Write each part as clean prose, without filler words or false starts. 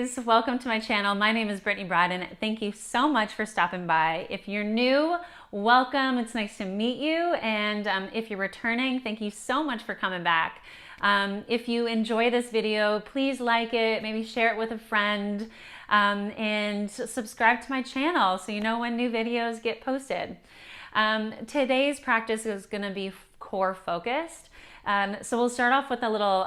guys, welcome to my channel. My name is Brittany Bryden. Thank you so much for stopping by. If you're new, welcome. It's nice to meet you. And if you're returning, thank you so much for coming back. If you enjoy this video, please like it, maybe share it with a friend, and subscribe to my channel so you know when new videos get posted. Today's practice is going to be core focused. So we'll start off with a little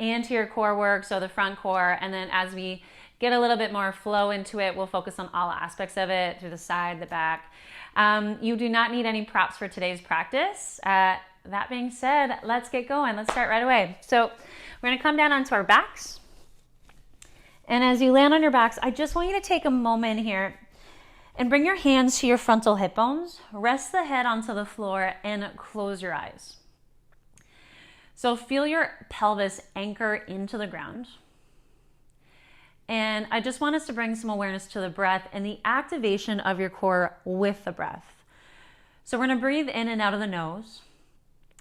anterior core work, so the front core, and then as we get a little bit more flow into it, we'll focus on all aspects of it, through the side, the back. You do not need any props for today's practice. That being said, let's get going. Let's start right away. So we're gonna come down onto our backs. And as you land on your backs, I just want you to take a moment here and bring your hands to your frontal hip bones, rest the head onto the floor, and close your eyes. So feel your pelvis anchor into the ground. And I just want us to bring some awareness to the breath and the activation of your core with the breath. So we're gonna breathe in and out of the nose.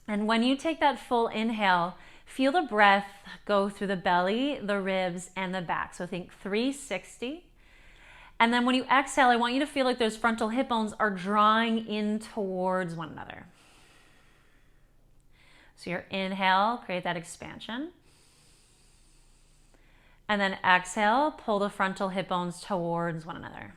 And when you take that full inhale, feel the breath go through the belly, the ribs, and the back. So think 360. And then when you exhale, I want you to feel like those frontal hip bones are drawing in towards one another. So your inhale, create that expansion. And then exhale, pull the frontal hip bones towards one another.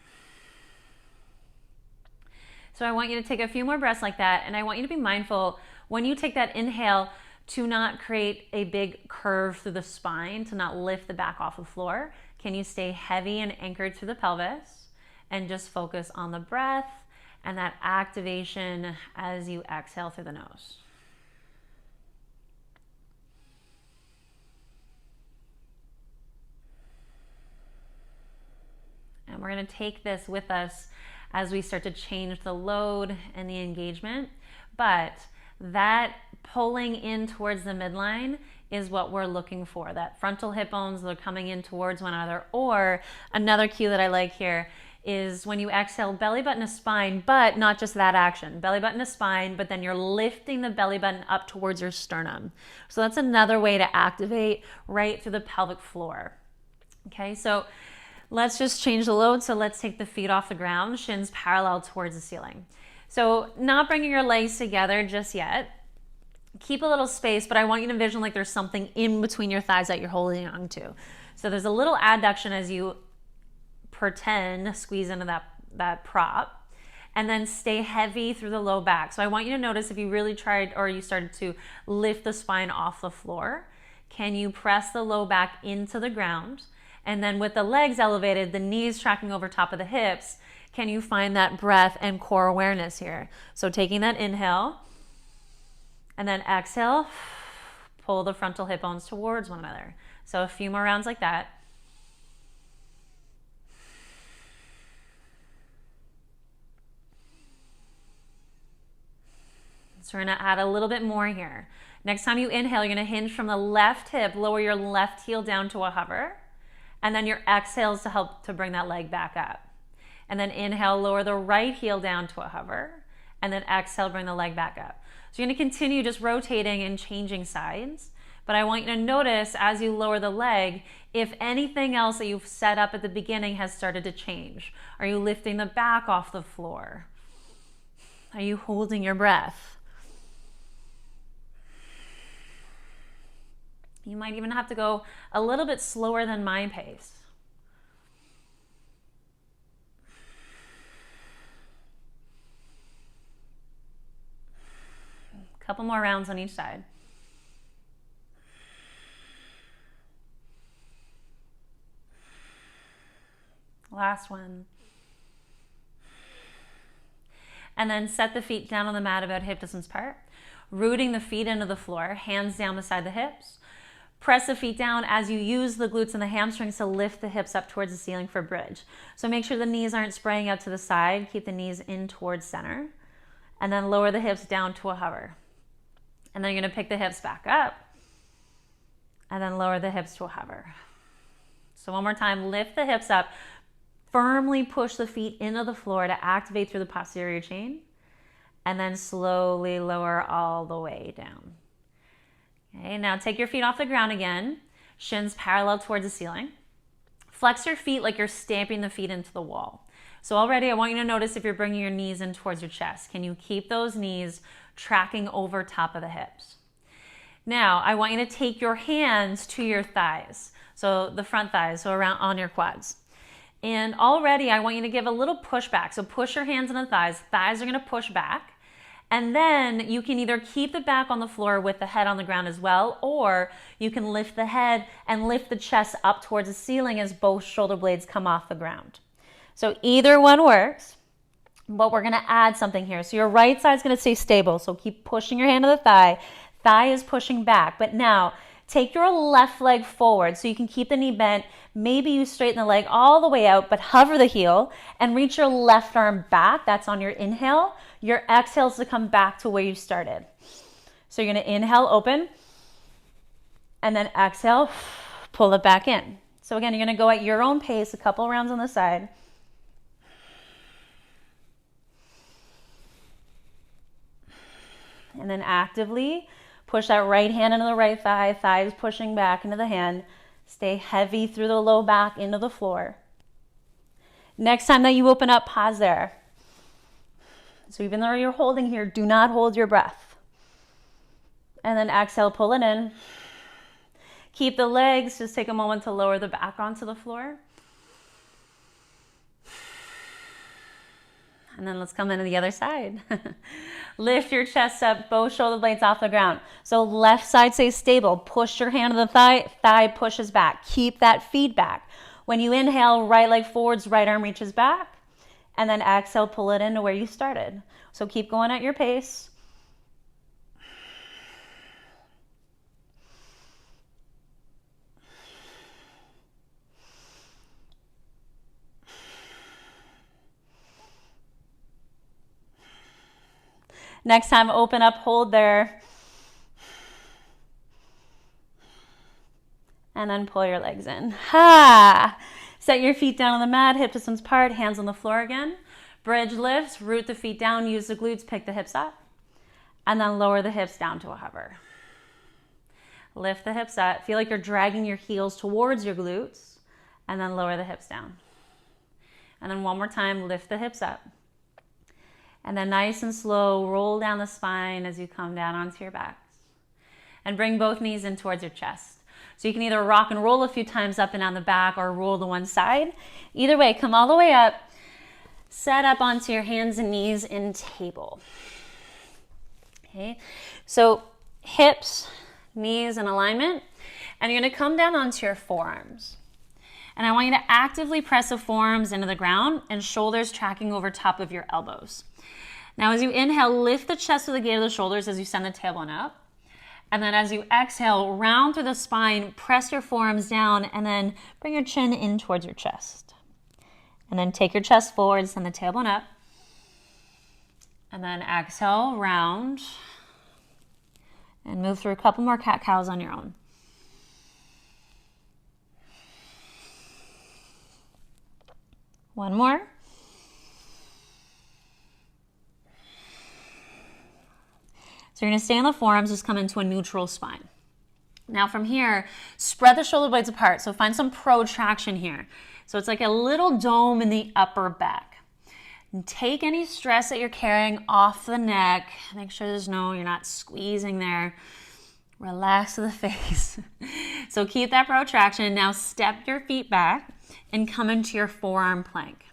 So I want you to take a few more breaths like that, and I want you to be mindful when you take that inhale to not create a big curve through the spine, to not lift the back off the floor. Can you stay heavy and anchored through the pelvis and just focus on the breath and that activation as you exhale through the nose? And we're going to take this with us as we start to change the load and the engagement. But that pulling in towards the midline is what we're looking for. That frontal hip bones, they're coming in towards one another. Or another cue that I like here is when you exhale, belly button to spine, but not just that action. Belly button to spine, but then you're lifting the belly button up towards your sternum. So that's another way to activate right through the pelvic floor. Okay, so let's just change the load. So let's take the feet off the ground, shins parallel towards the ceiling. So not bringing your legs together just yet. Keep a little space, but I want you to envision like there's something in between your thighs that you're holding on to. So there's a little adduction as you pretend squeeze into that prop, and then stay heavy through the low back. So I want you to notice if you really tried or you started to lift the spine off the floor, can you press the low back into the ground? And then with the legs elevated, the knees tracking over top of the hips, can you find that breath and core awareness here? So taking that inhale, and then exhale, pull the frontal hip bones towards one another. So a few more rounds like that. So we're gonna add a little bit more here. Next time you inhale, you're gonna hinge from the left hip, lower your left heel down to a hover. And then your exhales to help to bring that leg back up. And then inhale, lower the right heel down to a hover. And then exhale, bring the leg back up. So you're gonna continue just rotating and changing sides. But I want you to notice as you lower the leg, if anything else that you've set up at the beginning has started to change. Are you lifting the back off the floor? Are you holding your breath? You might even have to go a little bit slower than my pace. A couple more rounds on each side. Last one. And then set the feet down on the mat about hip distance apart, rooting the feet into the floor, hands down beside the hips. Press the feet down as you use the glutes and the hamstrings to lift the hips up towards the ceiling for bridge. So make sure the knees aren't spraying out to the side. Keep the knees in towards center. And then lower the hips down to a hover. And then you're gonna pick the hips back up. And then lower the hips to a hover. So one more time, lift the hips up. Firmly push the feet into the floor to activate through the posterior chain. And then slowly lower all the way down. Okay, now take your feet off the ground again. Shins parallel towards the ceiling. Flex your feet like you're stamping the feet into the wall. So already I want you to notice if you're bringing your knees in towards your chest. Can you keep those knees tracking over top of the hips? Now, I want you to take your hands to your thighs. So the front thighs, so around on your quads. And already I want you to give a little push back. So push your hands on the thighs. Thighs are going to push back. And then you can either keep the back on the floor with the head on the ground as well, or you can lift the head and lift the chest up towards the ceiling as both shoulder blades come off the ground. So either one works, but we're going to add something here. So your right side is going to stay stable. So keep pushing your hand to the thigh. Thigh is pushing back. But now take your left leg forward so you can keep the knee bent. Maybe you straighten the leg all the way out, but hover the heel and reach your left arm back. That's on your inhale. Your exhale is to come back to where you started. So you're going to inhale, open, and then exhale, pull it back in. So again, you're going to go at your own pace, a couple rounds on the side. And then actively push that right hand into the right thigh, thighs pushing back into the hand. Stay heavy through the low back into the floor. Next time that you open up, pause there. So even though you're holding here, do not hold your breath. And then exhale, pull it in. Keep the legs, just take a moment to lower the back onto the floor. And then let's come into the other side. Lift your chest up, both shoulder blades off the ground. So left side stays stable. Push your hand to the thigh, thigh pushes back. Keep that feedback. When you inhale, right leg forwards, right arm reaches back. And then exhale, pull it into where you started. So keep going at your pace. Next time, open up, hold there. And then pull your legs in. Ha! Set your feet down on the mat, hip distance apart, hands on the floor again. Bridge lifts, root the feet down, use the glutes, pick the hips up. And then lower the hips down to a hover. Lift the hips up. Feel like you're dragging your heels towards your glutes. And then lower the hips down. And then one more time, lift the hips up. And then nice and slow, roll down the spine as you come down onto your backs. And bring both knees in towards your chest. So you can either rock and roll a few times up and down the back or roll to one side. Either way, come all the way up. Set up onto your hands and knees in table. Okay, so hips, knees in alignment. And you're going to come down onto your forearms. And I want you to actively press the forearms into the ground and shoulders tracking over top of your elbows. Now as you inhale, lift the chest to the gate of the shoulders as you send the tailbone up. And then as you exhale, round through the spine, press your forearms down, and then bring your chin in towards your chest. And then take your chest forward, send the tailbone up. And then exhale, round. And move through a couple more cat-cows on your own. One more. So you're going to stay on the forearms, just come into a neutral spine. Now from here, spread the shoulder blades apart. So find some protraction here. So it's like a little dome in the upper back. And take any stress that you're carrying off the neck. Make sure you're not squeezing there. Relax the face. So keep that protraction. Now step your feet back and come into your forearm plank.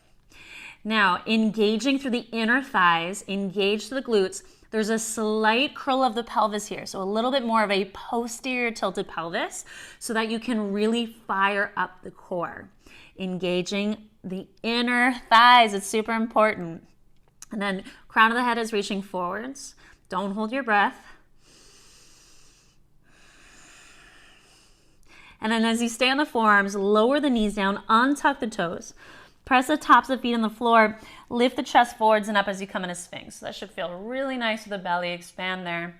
Now, engaging through the inner thighs, engage the glutes. There's a slight curl of the pelvis here, so a little bit more of a posterior tilted pelvis so that you can really fire up the core. Engaging the inner thighs, it's super important. And then crown of the head is reaching forwards. Don't hold your breath. And then as you stay on the forearms, lower the knees down, untuck the toes. Press the tops of the feet on the floor. Lift the chest forwards and up as you come in a sphinx. So that should feel really nice with the belly. Expand there.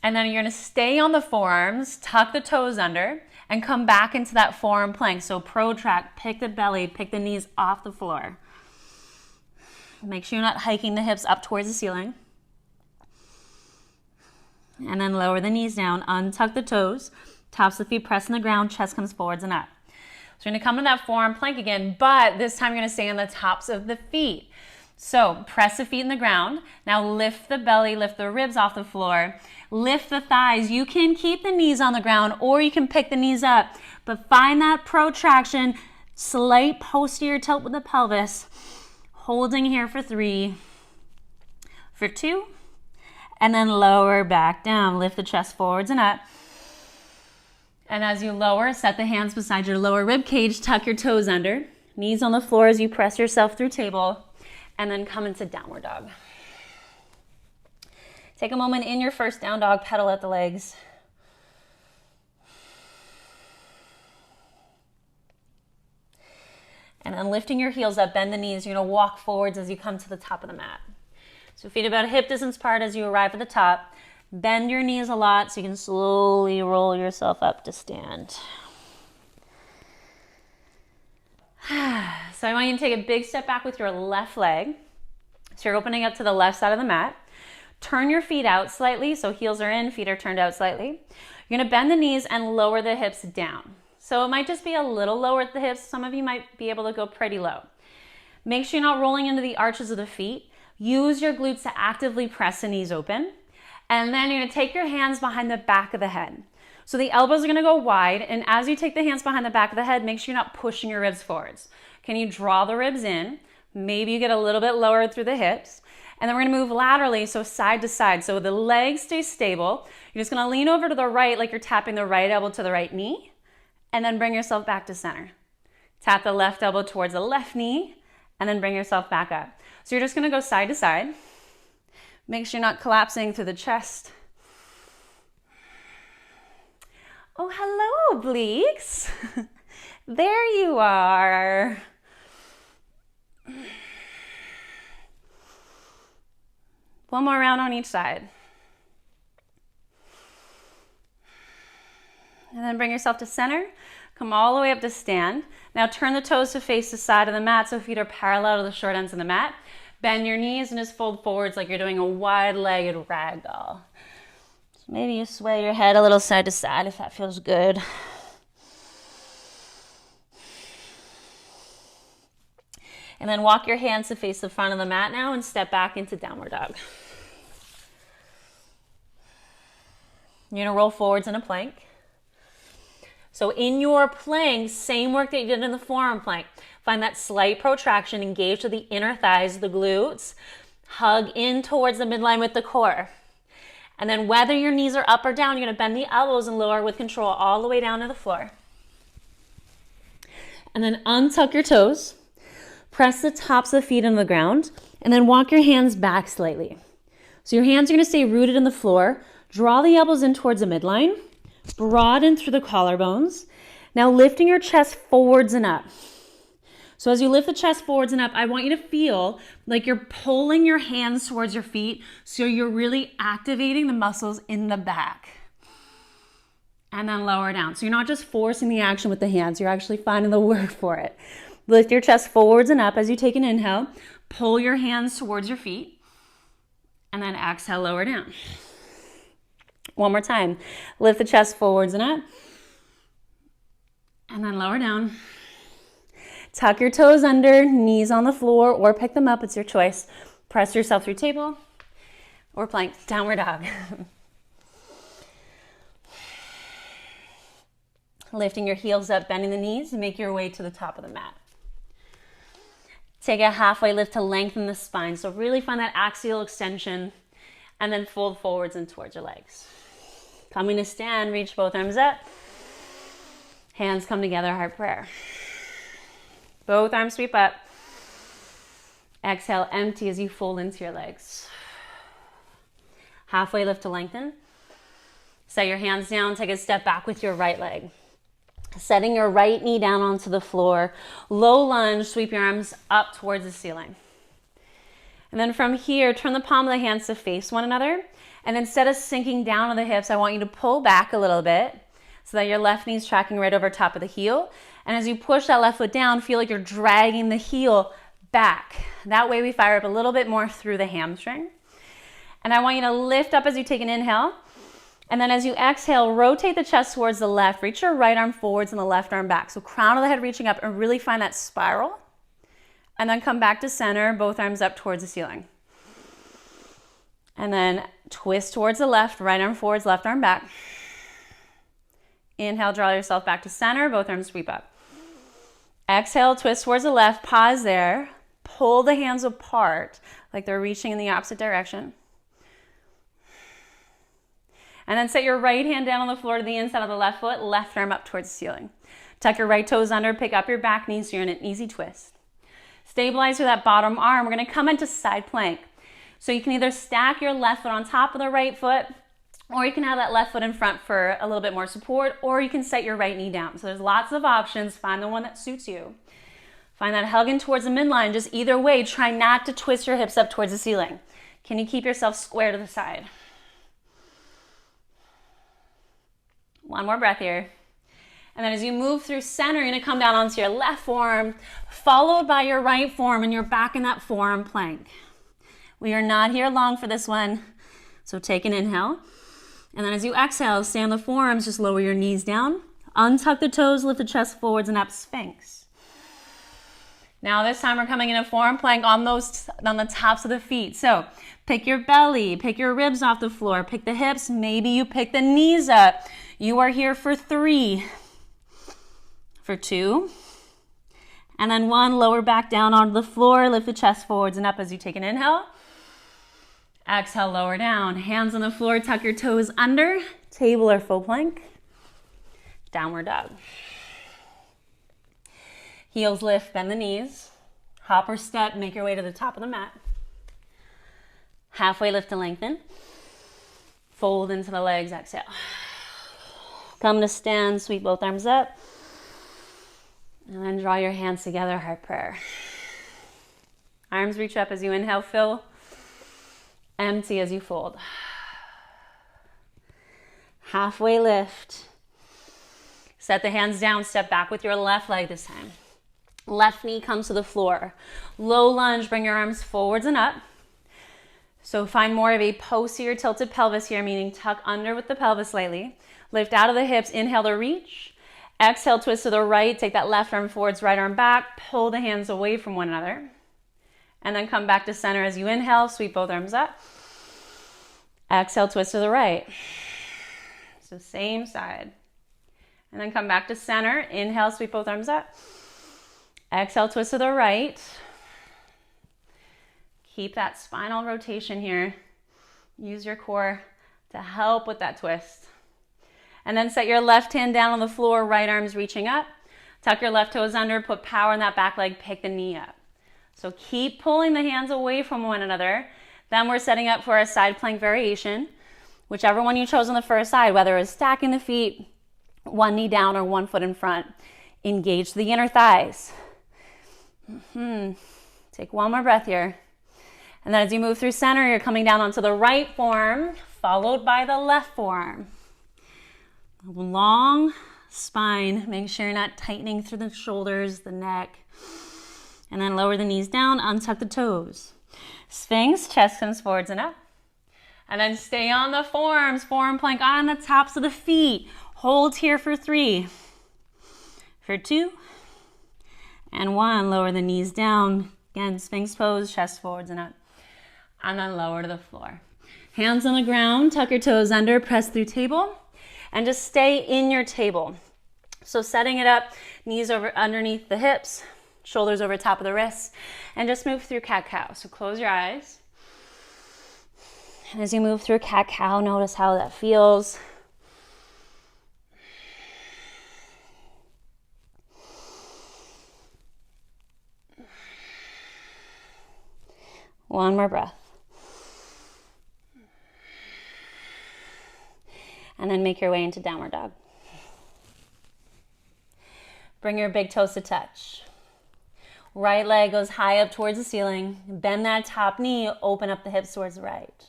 And then you're going to stay on the forearms, tuck the toes under, and come back into that forearm plank. So protract, pick the belly, pick the knees off the floor. Make sure you're not hiking the hips up towards the ceiling. And then lower the knees down, untuck the toes. Tops of the feet press on the ground, chest comes forwards and up. So you're gonna come to that forearm plank again, but this time you're gonna stay on the tops of the feet. So press the feet in the ground. Now lift the belly, lift the ribs off the floor, lift the thighs. You can keep the knees on the ground or you can pick the knees up, but find that protraction, slight posterior tilt with the pelvis, holding here for 3, for 2, and then lower back down. Lift the chest forwards and up. And as you lower, set the hands beside your lower rib cage, tuck your toes under, knees on the floor as you press yourself through table, and then come into downward dog. Take a moment in your first down dog, pedal at the legs. And then lifting your heels up, bend the knees. You're gonna walk forwards as you come to the top of the mat. So feet about hip distance apart as you arrive at the top. Bend your knees a lot so you can slowly roll yourself up to stand. So I want you to take a big step back with your left leg. So you're opening up to the left side of the mat. Turn your feet out slightly, so heels are in, feet are turned out slightly. You're gonna bend the knees and lower the hips down. So it might just be a little lower at the hips. Some of you might be able to go pretty low. Make sure you're not rolling into the arches of the feet. Use your glutes to actively press the knees open. And then you're gonna take your hands behind the back of the head. So the elbows are gonna go wide, and as you take the hands behind the back of the head, make sure you're not pushing your ribs forwards. Can you draw the ribs in? Maybe you get a little bit lower through the hips. And then we're gonna move laterally, so side to side. So the legs stay stable. You're just gonna lean over to the right like you're tapping the right elbow to the right knee, and then bring yourself back to center. Tap the left elbow towards the left knee, and then bring yourself back up. So you're just gonna go side to side. Make sure you're not collapsing through the chest. Oh, hello, obliques. There you are. One more round on each side. And then bring yourself to center. Come all the way up to stand. Now turn the toes to face the side of the mat so feet are parallel to the short ends of the mat. Bend your knees and just fold forwards like you're doing a wide-legged ragdoll. So maybe you sway your head a little side to side if that feels good. And then walk your hands to face the front of the mat now and step back into downward dog. You're gonna roll forwards in a plank. So in your plank, same work that you did in the forearm plank. Find that slight protraction, engage to the inner thighs, the glutes. Hug in towards the midline with the core. And then whether your knees are up or down, you're gonna bend the elbows and lower with control all the way down to the floor. And then untuck your toes. Press the tops of the feet into the ground. And then walk your hands back slightly. So your hands are gonna stay rooted in the floor. Draw the elbows in towards the midline. Broaden through the collarbones. Now lifting your chest forwards and up. So as you lift the chest forwards and up, I want you to feel like you're pulling your hands towards your feet so you're really activating the muscles in the back. And then lower down. So you're not just forcing the action with the hands, you're actually finding the work for it. Lift your chest forwards and up as you take an inhale. Pull your hands towards your feet. And then exhale, lower down. One more time. Lift the chest forwards and up. And then lower down. Tuck your toes under, knees on the floor, or pick them up, it's your choice. Press yourself through table or plank, downward dog. Lifting your heels up, bending the knees, and make your way to the top of the mat. Take a halfway lift to lengthen the spine. So really find that axial extension, and then fold forwards and towards your legs. Coming to stand, reach both arms up. Hands come together, heart prayer. Both arms sweep up. Exhale, empty as you fold into your legs. Halfway lift to lengthen. Set your hands down, take a step back with your right leg. Setting your right knee down onto the floor. Low lunge, sweep your arms up towards the ceiling. And then from here, turn the palm of the hands to face one another. And instead of sinking down on the hips, I want you to pull back a little bit so that your left knee is tracking right over top of the heel. And as you push that left foot down, feel like you're dragging the heel back. That way we fire up a little bit more through the hamstring. And I want you to lift up as you take an inhale. And then as you exhale, rotate the chest towards the left. Reach your right arm forwards and the left arm back. So crown of the head reaching up, and really find that spiral. And then come back to center, both arms up towards the ceiling. And then twist towards the left, right arm forwards, left arm back. Inhale, draw yourself back to center, both arms sweep up. Exhale, twist towards the left, pause there. Pull the hands apart like they're reaching in the opposite direction. And then set your right hand down on the floor to the inside of the left foot, left arm up towards the ceiling. Tuck your right toes under, pick up your back knee so you're in an easy twist. Stabilize with that bottom arm. We're gonna come into side plank. So you can either stack your left foot on top of the right foot, or you can have that left foot in front for a little bit more support, or you can set your right knee down. So there's lots of options. Find the one that suits you. Find that hugging towards the midline. Just either way, try not to twist your hips up towards the ceiling. Can you keep yourself square to the side? One more breath here. And then as you move through center, you're gonna come down onto your left forearm, followed by your right forearm, and you're back in that forearm plank. We are not here long for this one, so take an inhale. And then as you exhale, stay on the forearms, just lower your knees down. Untuck the toes, lift the chest forwards and up, Sphinx. Now this time we're coming in a forearm plank on the tops of the feet. So pick your belly, pick your ribs off the floor, pick the hips, maybe you pick the knees up. You are here for 3, for 2, and then 1, lower back down onto the floor, lift the chest forwards and up as you take an inhale. Exhale, lower down, hands on the floor, tuck your toes under, table or full plank, downward dog. Heels lift, bend the knees, hop or step, make your way to the top of the mat. Halfway lift to lengthen, fold into the legs, exhale. Come to stand, sweep both arms up, and then draw your hands together, heart prayer. Arms reach up as you inhale, fill. Empty as you fold. Halfway lift. Set the hands down, step back with your left leg this time. Left knee comes to the floor. Low lunge, bring your arms forwards and up. So find more of a posterior tilted pelvis here, meaning tuck under with the pelvis slightly. Lift out of the hips, inhale to reach. Exhale, twist to the right, take that left arm forwards, right arm back. Pull the hands away from one another. And then come back to center as you inhale, sweep both arms up. Exhale, twist to the right. So same side. And then come back to center. Inhale, sweep both arms up. Exhale, twist to the right. Keep that spinal rotation here. Use your core to help with that twist. And then set your left hand down on the floor, right arm's reaching up. Tuck your left toes under, put power in that back leg, pick the knee up. So keep pulling the hands away from one another. Then we're setting up for a side plank variation. Whichever one you chose on the first side, whether it's stacking the feet, one knee down or one foot in front. Engage the inner thighs. Take one more breath here. And then as you move through center, you're coming down onto the right forearm, followed by the left forearm. Long spine. Make sure you're not tightening through the shoulders, the neck. And then lower the knees down, untuck the toes. Sphinx, chest comes forwards and up. And then stay on the forearms, forearm plank on the tops of the feet. Hold here for 3, for 2, and 1. Lower the knees down. Again, Sphinx pose, chest forwards and up. And then lower to the floor. Hands on the ground, tuck your toes under, press through table, and just stay in your table. So setting it up, knees over underneath the hips, shoulders over top of the wrists, and just move through cat-cow. So close your eyes. And as you move through cat-cow, notice how that feels. One more breath. And then make your way into downward dog. Bring your big toes to touch. Right leg goes high up towards the ceiling. Bend that top knee, open up the hips towards the right.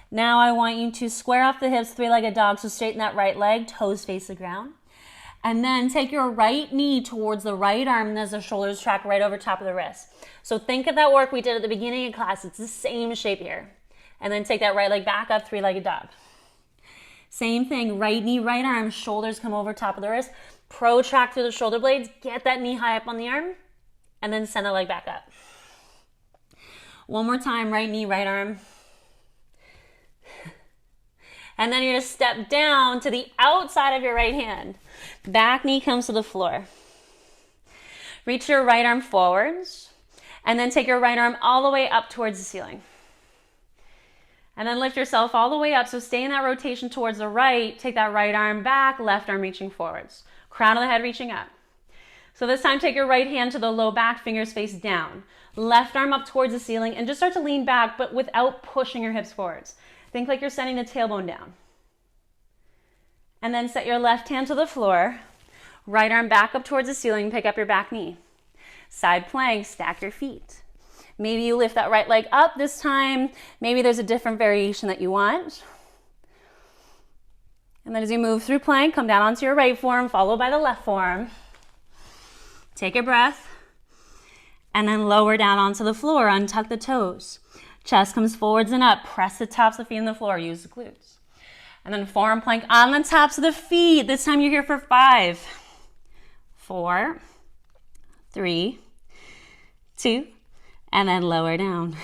Now I want you to square off the hips, three-legged dog, so straighten that right leg, toes face the ground. And then take your right knee towards the right arm as the shoulders track right over top of the wrist. So think of that work we did at the beginning of class. It's the same shape here. And then take that right leg back up, three-legged dog. Same thing, right knee, right arm, shoulders come over top of the wrist, protract through the shoulder blades, get that knee high up on the arm, and then send the leg back up. One more time, right knee, right arm. And then you're gonna step down to the outside of your right hand. Back knee comes to the floor. Reach your right arm forwards, and then take your right arm all the way up towards the ceiling. And then lift yourself all the way up. So stay in that rotation towards the right. Take that right arm back, left arm reaching forwards. Crown of the head reaching up. So this time take your right hand to the low back, fingers face down. Left arm up towards the ceiling and just start to lean back, but without pushing your hips forwards. Think like you're sending the tailbone down. And then set your left hand to the floor. Right arm back up towards the ceiling, pick up your back knee. Side plank, stack your feet. Maybe you lift that right leg up this time. Maybe there's a different variation that you want. And then as you move through plank, come down onto your right forearm, followed by the left forearm. Take a breath. And then lower down onto the floor, untuck the toes. Chest comes forwards and up. Press the tops of the feet on the floor, use the glutes. And then forearm plank on the tops of the feet. This time you're here for 5, 4, 3, 2, and then lower down.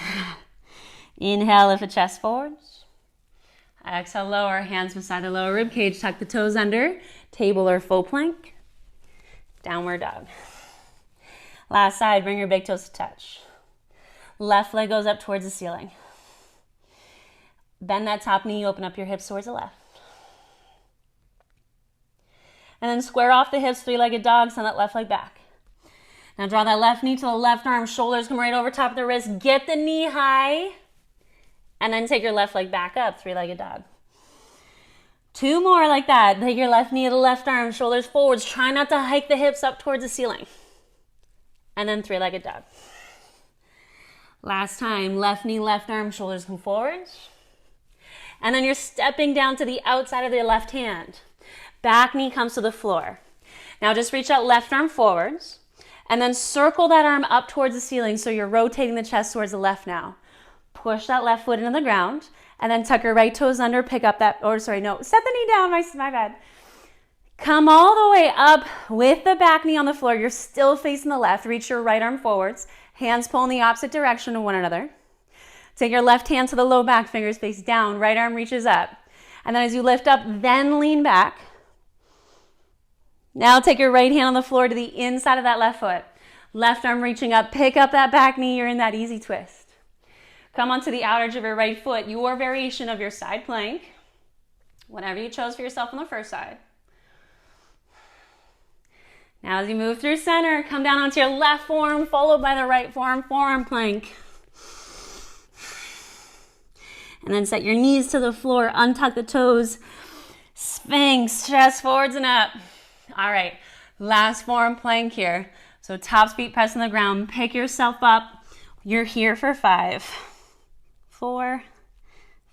Inhale, lift the chest forwards. Exhale, lower, hands beside the lower rib cage. Tuck the toes under, table or full plank. Downward dog. Last side, bring your big toes to touch. Left leg goes up towards the ceiling. Bend that top knee, open up your hips towards the left. And then square off the hips, three-legged dog, send that left leg back. Now draw that left knee to the left arm, shoulders come right over top of the wrist, get the knee high, and then take your left leg back up, three-legged dog. 2 more like that. Take your left knee to the left arm, shoulders forwards, try not to hike the hips up towards the ceiling. And then three-legged dog. Last time, left knee, left arm, shoulders come forwards. And then you're stepping down to the outside of your left hand. Back knee comes to the floor. Now just reach that left arm forwards. And then circle that arm up towards the ceiling so you're rotating the chest towards the left now. Push that left foot into the ground and then tuck your right toes under, pick up that, set the knee down, my bad. Come all the way up with the back knee on the floor. You're still facing the left. Reach your right arm forwards. Hands pull in the opposite direction of one another. Take your left hand to the low back, fingers face down. Right arm reaches up. And then as you lift up, then lean back. Now take your right hand on the floor to the inside of that left foot. Left arm reaching up, pick up that back knee, you're in that easy twist. Come onto the outer edge of your right foot, your variation of your side plank, whatever you chose for yourself on the first side. Now as you move through center, come down onto your left forearm, followed by the right forearm, forearm plank. And then set your knees to the floor, untuck the toes, Sphinx, chest forwards and up. All right, last forearm plank here. So tops feet press on the ground, pick yourself up. You're here for 5, 4,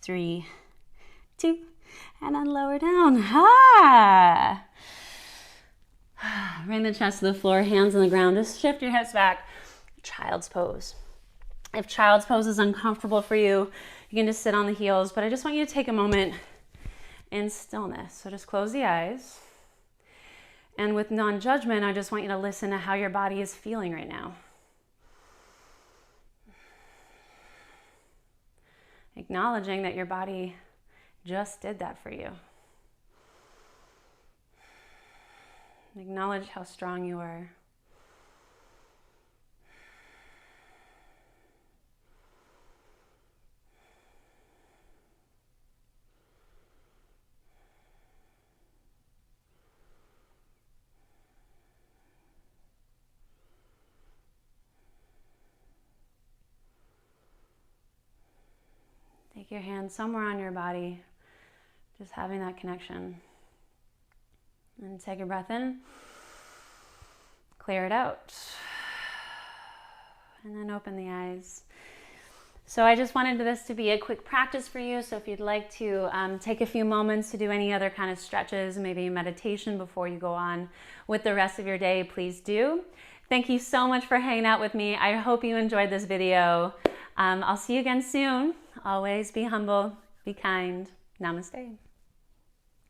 3, 2, and then lower down. Bring the chest to the floor, hands on the ground. Just shift your hips back. Child's pose. If child's pose is uncomfortable for you, you can just sit on the heels, but I just want you to take a moment in stillness. So just close the eyes. And with non-judgment, I just want you to listen to how your body is feeling right now. Acknowledging that your body just did that for you. Acknowledge how strong you are. Take your hand somewhere on your body, just having that connection. And take a breath in, clear it out, and then open the eyes. So I just wanted this to be a quick practice for you. So if you'd like to take a few moments to do any other kind of stretches, maybe meditation before you go on with the rest of your day, please do. Thank you so much for hanging out with me. I hope you enjoyed this video. I'll see you again soon. Always be humble, be kind. Namaste.